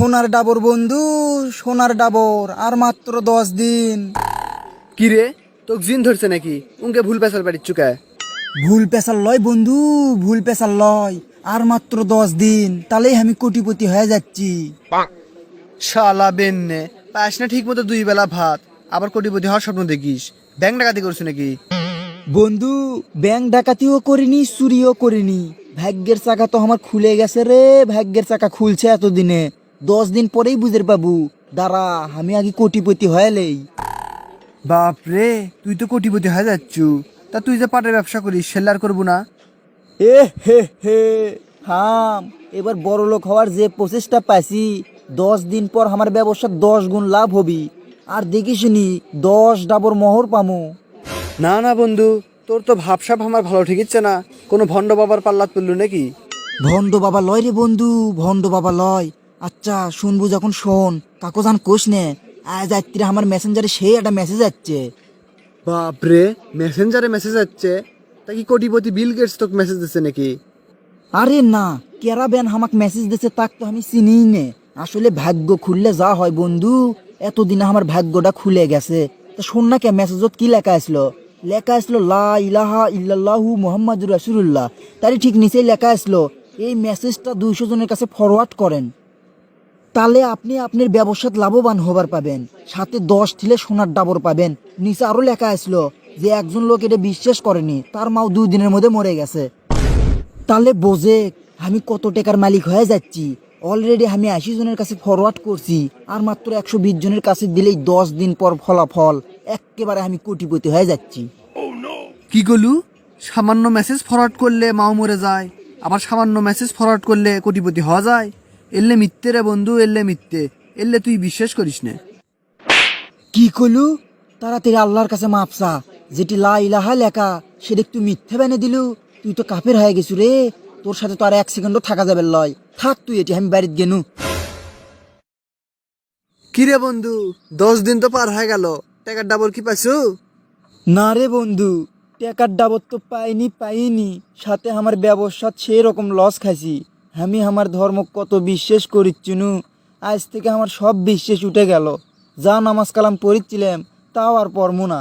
সোনার ডাবর বন্ধু, সোনার ডাবর, আর মাত্র 10 দিন। কি রে, তোকে জিন ধরছে নাকি? উনকে ভুল পেশাল বাড়ির চুকায়। ভুল পেশাল লয় বন্ধু, ভুল পেশাল লয়। আর মাত্র 10 দিন, তাহলেই আমি কোটিপতি হয়ে যাচ্ছি। শালা বেন্নে পাস না ঠিক মতো 2 বেলা ভাত, আবার কোটিপতি হওয়ার স্বপ্ন দেখিস? ব্যাংক ডাকাতি করছো নাকি? বন্ধু, ব্যাংক ডাকাতিও করিনি, চুরিও করিনি। ভাগ্যের চাকা তো আমার খুলে গেছে রে, ভাগ্যের চাকা খুলছে এতদিনে। 10 দিন পরেই বুঝের পাবু। দাঁড়া, আমি আগে কোটিপতি হয়েলেই। বাপ রে, তুই তো কোটিপতি হয়ে যাচ্ছু। তা তুই যে পাটের ব্যবসা করিস সেলার করবো না? এ হে হে, থাম। এবার বড় লোক হওয়ার যে প্রচেষ্টা পাইছি, 10 দিন পর আমার ব্যবসা 10 গুণ লাভ হবি। আর দেখিসনি 10 ডাবর মোহর পামু। না না বন্ধু, তোর তো ভাবসাব আমার ভালো ঠিকইচ্ছে না। কোনো ভণ্ড বাবার পাল্লাত পড়লু নাকি? ভন্ড বাবা লয় রে বন্ধু, ভন্ড বাবা লয়। আচ্ছা শুনবু যখন শোন, কাকো জান কোষ নে। আজ রাত্রে আমার মেসেঞ্জারে সেই একটা মেসেজ যাচ্ছে। বাপ রে, মেসেঞ্জারে মেসেজ আসছে? তা কি কোটিপতি বিল গেটস তোকে মেসেজ দিচ্ছে নাকি? আরে না, কেরা বেন হামাক মেসেজ দিছে তাক তো আমি চিনি নে। আসলে ভাগ্য খুললে যা হয় বন্ধু, এতদিনে আমার ভাগ্যটা খুলে গেছে। তা শোন না, কে মেসেজত কি লেখা আসলো? লেখা আসলো লা ইলাহা ইল্লাল্লাহু মুহাম্মাদুর রাসূলুল্লাহ। তারই ঠিক নিচেই লেখা আসলো, এই মেসেজটা 200 জনের কাছে ফরওয়ার্ড করেন। তাহলে আপনি আপনার ব্যবসাত লাভবান হবার পাবেন, সাথে 10 ঠিলে সোনার ডাবর পাবেন। নিচে আরো লেখা আসলো যে একজন লোক এটা বিশ্বাস করেনি, তার মাও 2 দিনের মধ্যে মরে গেছে। তাহলে বোঝে আমি কত টাকার মালিক হয়ে যাচ্ছি। অলরেডি আমি 80 জনের কাছে ফরওয়ার্ড করছি, আর মাত্র 120 জনের কাছে দিলেই 10 দিন পর ফলাফল একেবারে আমি কোটিপতি হয়ে যাচ্ছি। কি গলু? সামান্য মেসেজ ফরওয়ার্ড করলে মাও মরে যায়, আবার সামান্য মেসেজ ফরওয়ার্ড করলে কোটিপতি হওয়া যায়? এলে মিথ্যে রে বন্ধু, এলে মিথ্যে। এলে তুই বিশ্বাস করিস না। কি কলু? তাড়াতাড়ি আল্লাহর কাছে মাপসা, যেটি লা ইলাহা লেখা সেটা তুই মিথ্যে বানিয়ে দিলু। তুই তো কাফের হয়ে গেছু রে, তোর সাথে তো আর 1 সেকেন্ডও থাকা যাবে লয়। থাক তুই, এটি আমি বাড়িতে গেনু। কি রে বন্ধু, 10 দিন তো পার হয়ে গেল, টাকার ডাবল কি পাইছু? না রে বন্ধু, টাকার ডাবর তো পাইনি, সাথে আমার ব্যবসা সেই রকম লস খাইছি। আমি আমার ধর্ম কত বিশ্বাস করিচ্ছিনু, আজ থেকে আমার সব বিশ্বাস উঠে গেল। যা নামাজ কালাম পড়িচ্ছিলাম তাও আর পড়মু না।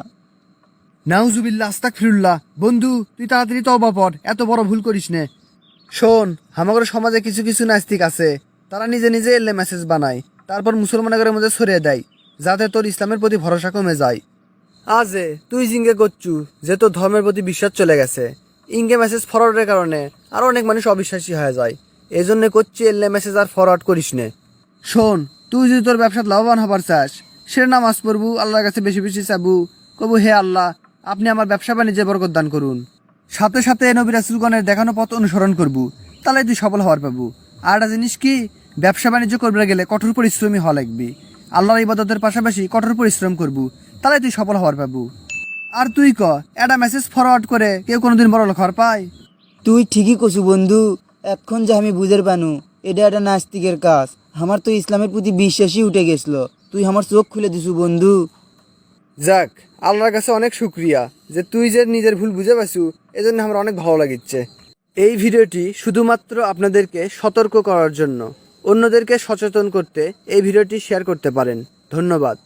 নাউজুবিল্লাহ, আস্তাগফিরুল্লাহ। বন্ধু তুই তাড়াতাড়ি তওবা পড়, এত বড় ভুল করিস নে। শোন, আমাদের সমাজে কিছু কিছু নাস্তিক আছে, তারা নিজে নিজে এলে মেসেজ বানায়, তারপর মুসলমানের মধ্যে ছড়িয়ে দেয়, যাতে তোর ইসলামের প্রতি ভরসা কমে যায়। আজে তুই জিঙ্গে করছু যে তোর ধর্মের প্রতি বিশ্বাস চলে গেছে, ইঙ্গে মেসেজ ফরওয়ার্ডের কারণে আর অনেক মানুষ অবিশ্বাসী হয়ে যায়। এই জন্য করছি এলে মেসেজ আর ফরওয়ার্ড করিস নে। শোন, তুই যদি তোর ব্যবসাত লাভবান হবার চাস, সে নামাজ পড়বু, আল্লাহর কাছে বেশি বেশি চাবু, কবু হে আল্লাহ আপনি আমার ব্যবসা বাণিজ্যে বরকত দান করুন। সাথে সাথে নবী রাসূলগণের দেখানো পথ অনুসরণ করবু, তাহলে তুই সফল হওয়ার পাবু। আর একটা জিনিস কি, ব্যবসা বাণিজ্য করতে গেলে কঠোর পরিশ্রমী হওয়া লাগবে। আল্লাহর ইবাদতের পাশাপাশি কঠোর পরিশ্রম করবু, তাহলে তুই সফল হওয়ার পাবু। আর তুই একটা মেসেজ ফরওয়ার্ড করে কেউ কোনোদিন বড় লোক হওয়ার পায়? তুই ঠিকই কছু বন্ধু, এখন যে আমি বুঝের পানু এটা একটা নাস্তিকের কাজ। আমার তো ইসলামের প্রতি বিশ্বাসই উঠে গেছিল, তুই আমার চোখ খুলে দিছু বন্ধু। যাক, আল্লাহর কাছে অনেক শুক্রিয়া যে তুই যে নিজের ভুল বুঝে পাইছু, এজন্য আমার অনেক ভালো লাগিচ্ছে। এই ভিডিওটি শুধুমাত্র আপনাদেরকে সতর্ক করার জন্য, অন্যদেরকে সচেতন করতে এই ভিডিওটি শেয়ার করতে পারেন। ধন্যবাদ।